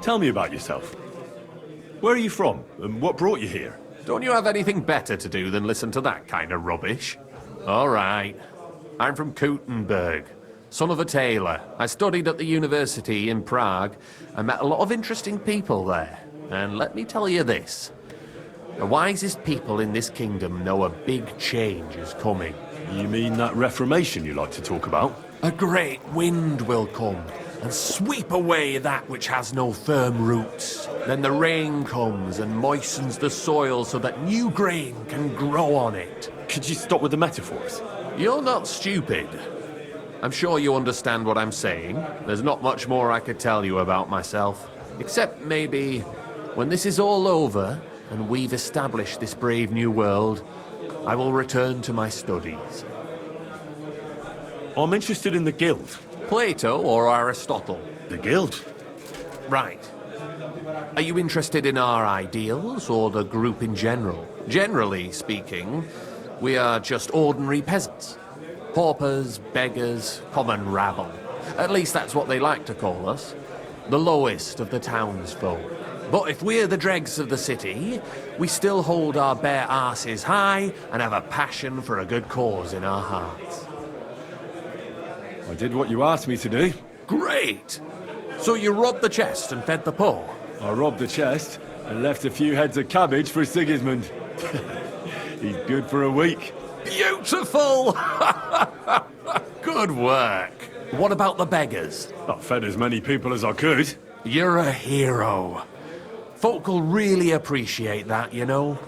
Tell me about yourself. Where are you from, and what brought you here? Don't you have anything better to do than listen to that kind of rubbish? All right. I'm from Kuttenberg, son of a tailor. I studied at the university in Prague and met a lot of interesting people there. And let me tell you this. The wisest people in this kingdom know a big change is coming. You mean that reformation you like to talk about? A great wind will come and sweep away that which has no firm roots. Then the rain comes and moistens the soil so that new grain can grow on it. Could you stop with the metaphors? You're not stupid. I'm sure you understand what I'm saying. There's not much more I could tell you about myself. Except maybe, when this is all over and we've established this brave new world, I will return to my studies. I'm interested in the guild. Plato or Aristotle? The guild? Right. Are you interested in our ideals or the group in general? Generally speaking, we are just ordinary peasants. Paupers, beggars, common rabble. At least that's what they like to call us. The lowest of the townsfolk. But if we're the dregs of the city, we still hold our bare arses high and have a passion for a good cause in our hearts. I did what you asked me to do. Great! So you robbed the chest and fed the poor? I robbed the chest and left a few heads of cabbage for Sigismund. He's good for a week. Beautiful! Good work. What about the beggars? I fed as many people as I could. You're a hero. Folk will really appreciate that, you know.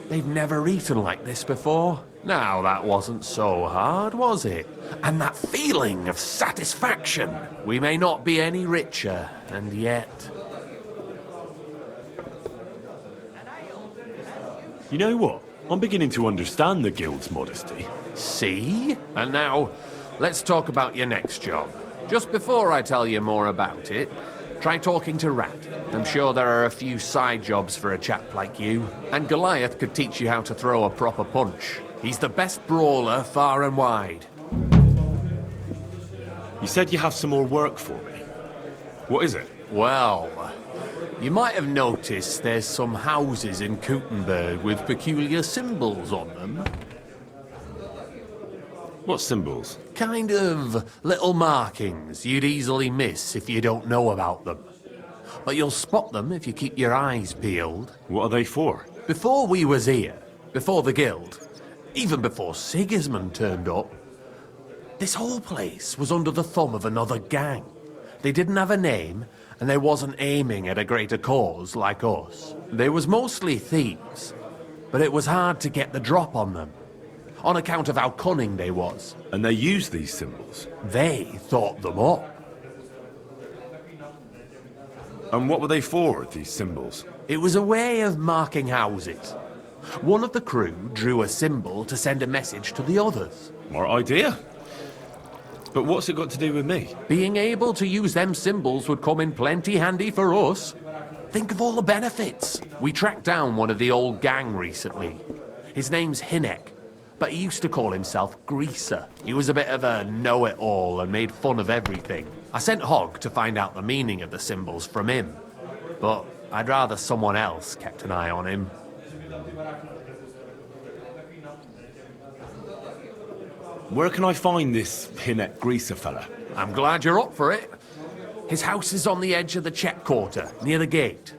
They've never eaten like this before. Now, that wasn't so hard, was it? And that feeling of satisfaction. We may not be any richer, and yet... You know what? I'm beginning to understand the guild's modesty. See? And now, let's talk about your next job. Just before I tell you more about it, try talking to Rat. I'm sure there are a few side jobs for a chap like you. And Goliath could teach you how to throw a proper punch. He's the best brawler far and wide. You said you have some more work for me. What is it? Well, you might have noticed there's some houses in Kuttenberg with peculiar symbols on them. What symbols? Kind of little markings you'd easily miss if you don't know about them. But you'll spot them if you keep your eyes peeled. What are they for? Before we was here, before the guild, even before Sigismund turned up, this whole place was under the thumb of another gang. They didn't have a name, and they wasn't aiming at a greater cause like us. They was mostly thieves, but it was hard to get the drop on them, on account of how cunning they was. And they use these symbols? They thought them up. And what were they for, these symbols? It was a way of marking houses. One of the crew drew a symbol to send a message to the others. More idea. But what's it got to do with me? Being able to use them symbols would come in plenty handy for us. Think of all the benefits. We tracked down one of the old gang recently. His name's Chenick, but he used to call himself Greaser. He was a bit of a know-it-all and made fun of everything. I sent Hogg to find out the meaning of the symbols from him, but I'd rather someone else kept an eye on him. Where can I find this Chenick Greaser fella? I'm glad you're up for it. His house is on the edge of the Czech quarter, near the gate.